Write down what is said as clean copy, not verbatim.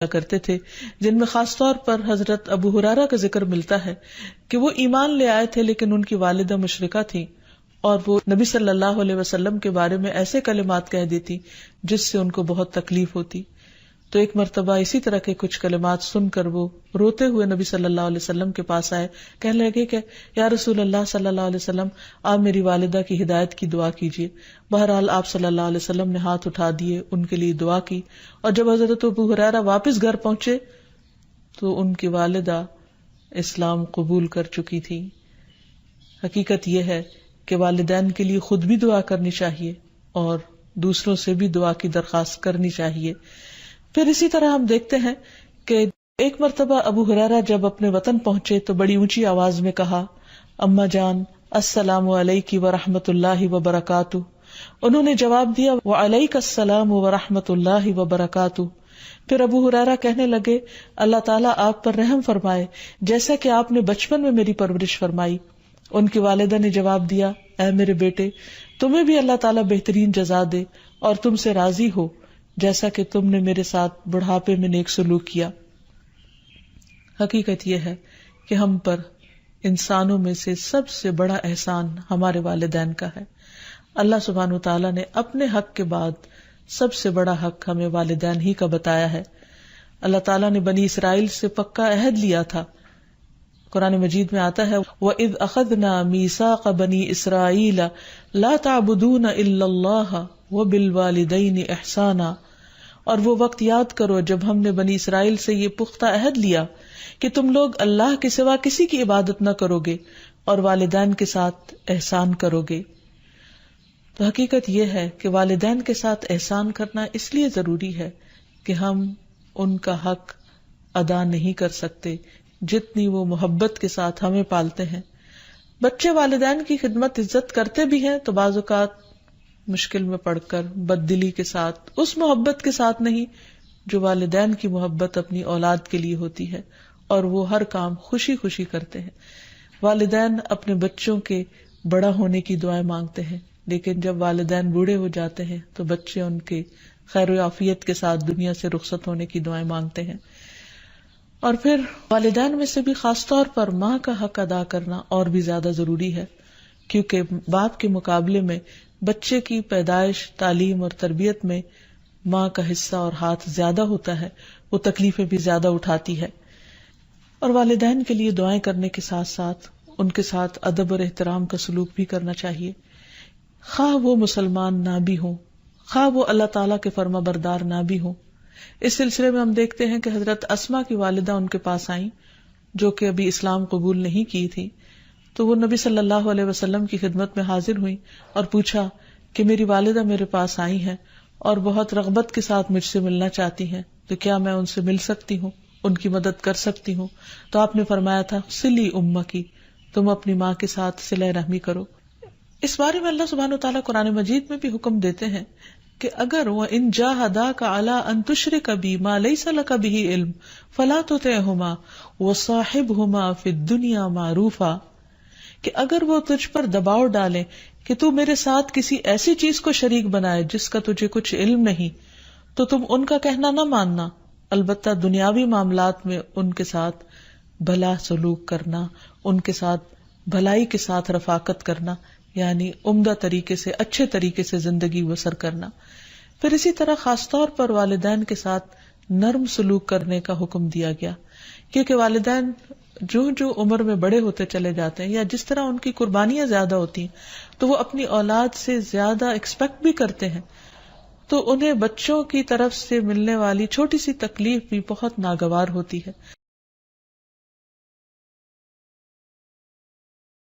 کرتے تھے، جن میں خاص طور پر حضرت ابو ہریرہ کا ذکر ملتا ہے کہ وہ ایمان لے آئے تھے لیکن ان کی والدہ مشرکہ تھیں اور وہ نبی صلی اللہ علیہ وسلم کے بارے میں ایسے کلمات کہہ دیتی جس سے ان کو بہت تکلیف ہوتی. تو ایک مرتبہ اسی طرح کے کچھ کلمات سن کر وہ روتے ہوئے نبی صلی اللہ علیہ وسلم کے پاس آئے، کہنے لگے کہ یا رسول اللہ صلی اللہ علیہ وسلم، آپ میری والدہ کی ہدایت کی دعا کیجیے. بہرحال آپ صلی اللہ علیہ وسلم نے ہاتھ اٹھا دیے، ان کے لیے دعا کی، اور جب حضرت ابو ہریرہ واپس گھر پہنچے تو ان کی والدہ اسلام قبول کر چکی تھی. حقیقت یہ ہے کہ والدین کے لیے خود بھی دعا کرنی چاہیے اور دوسروں سے بھی دعا کی درخواست کرنی چاہیے. پھر اسی طرح ہم دیکھتے ہیں کہ ایک مرتبہ ابو ہریرہ جب اپنے وطن پہنچے تو بڑی اونچی آواز میں کہا، اماں جان السلام علیکی ورحمۃ اللہ وبرکاتہ. انہوں نے جواب دیا، وعلیک السلام ورحمۃ اللہ وبرکاتہ. پھر ابو ہریرہ کہنے لگے، اللہ تعالیٰ آپ پر رحم فرمائے جیسا کہ آپ نے بچپن میں میری پرورش فرمائی. ان کی والدہ نے جواب دیا، اے میرے بیٹے، تمہیں بھی اللہ تعالیٰ بہترین جزا دے اور تم سے راضی ہو جیسا کہ تم نے میرے ساتھ بڑھاپے میں نیک سلوک کیا. حقیقت یہ ہے کہ ہم پر انسانوں میں سے سب سے بڑا احسان ہمارے والدین کا ہے. اللہ سبحانہ وتعالیٰ نے اپنے حق کے بعد سب سے بڑا حق ہمیں والدین ہی کا بتایا ہے. اللہ تعالیٰ نے بنی اسرائیل سے پکا عہد لیا تھا. قرآن مجید میں آتا ہے، وَإِذْ أَخَذْنَا مِيثَاقَ بَنِي إِسْرَائِيلَ لَا تَعْبُدُونَ إِلَّا اللَّهَ وَبِالْوَالِدَيْنِ إِحْسَانًا. اور وہ وقت یاد کرو جب ہم نے بنی اسرائیل سے یہ پختہ عہد لیا کہ تم لوگ اللہ کے سوا کسی کی عبادت نہ کرو گے اور والدین کے ساتھ احسان کرو گے. تو حقیقت یہ ہے کہ والدین کے ساتھ احسان کرنا اس لیے ضروری ہے کہ ہم ان کا حق ادا نہیں کر سکتے جتنی وہ محبت کے ساتھ ہمیں پالتے ہیں. بچے والدین کی خدمت عزت کرتے بھی ہیں تو بعض اوقات مشکل میں پڑ کر بد دلی کے ساتھ، اس محبت کے ساتھ نہیں جو والدین کی محبت اپنی اولاد کے لیے ہوتی ہے، اور وہ ہر کام خوشی خوشی کرتے ہیں. والدین اپنے بچوں کے بڑا ہونے کی دعائیں مانگتے ہیں، لیکن جب والدین بوڑھے ہو جاتے ہیں تو بچے ان کے خیر و عافیت کے ساتھ دنیا سے رخصت ہونے کی دعائیں مانگتے ہیں. اور پھر والدین میں سے بھی خاص طور پر ماں کا حق ادا کرنا اور بھی زیادہ ضروری ہے، کیونکہ باپ کے مقابلے میں بچے کی پیدائش، تعلیم اور تربیت میں ماں کا حصہ اور ہاتھ زیادہ ہوتا ہے، وہ تکلیفیں بھی زیادہ اٹھاتی ہے. اور والدین کے لیے دعائیں کرنے کے ساتھ ساتھ ان کے ساتھ ادب اور احترام کا سلوک بھی کرنا چاہیے، خواہ وہ مسلمان نہ بھی ہوں، خواہ وہ اللہ تعالیٰ کے فرما بردار نہ بھی ہوں. اس سلسلے میں ہم دیکھتے ہیں کہ حضرت اسما کی والدہ ان کے پاس آئیں جو کہ ابھی اسلام قبول نہیں کی تھی. تو وہ نبی صلی اللہ علیہ وسلم کی خدمت میں حاضر ہوئی اور پوچھا کہ میری والدہ میرے پاس آئی ہیں اور بہت رغبت کے ساتھ مجھ سے ملنا چاہتی ہیں، تو کیا میں ان سے مل سکتی ہوں، ان کی مدد کر سکتی ہوں؟ تو آپ نے فرمایا تھا، صلی امکی، تم اپنی ماں کے ساتھ صلہ رحمی کرو. اس بارے میں اللہ سبحانہ وتعالیٰ قرآن مجید میں بھی حکم دیتے ہیں کہ اگر وَإِن جَاهَدَاكَ عَلَىٰ أَن تُشْرِكَ بِي مَا لَيْسَ لَكَ بِهِ عِلْمٌ فَلَا تُطِعْهُمَا وَصَاحِبْهُمَا فِي الدُّنْيَا مَعْرُوفًا، کہ اگر وہ تجھ پر دباؤ ڈالیں کہ تو میرے ساتھ کسی ایسی چیز کو شریک بنائے جس کا تجھے کچھ علم نہیں، تو تم ان کا کہنا نہ ماننا، البتہ دنیاوی معاملات میں ان کے ساتھ بھلا سلوک کرنا، ان کے ساتھ بھلائی کے ساتھ رفاقت کرنا، یعنی عمدہ طریقے سے، اچھے طریقے سے زندگی بسر کرنا. پھر اسی طرح خاص طور پر والدین کے ساتھ نرم سلوک کرنے کا حکم دیا گیا، کیونکہ والدین جو عمر میں بڑے ہوتے چلے جاتے ہیں یا جس طرح ان کی قربانیاں زیادہ ہوتی ہیں تو وہ اپنی اولاد سے زیادہ ایکسپیکٹ بھی کرتے ہیں، تو انہیں بچوں کی طرف سے ملنے والی چھوٹی سی تکلیف بھی بہت ناگوار ہوتی ہے.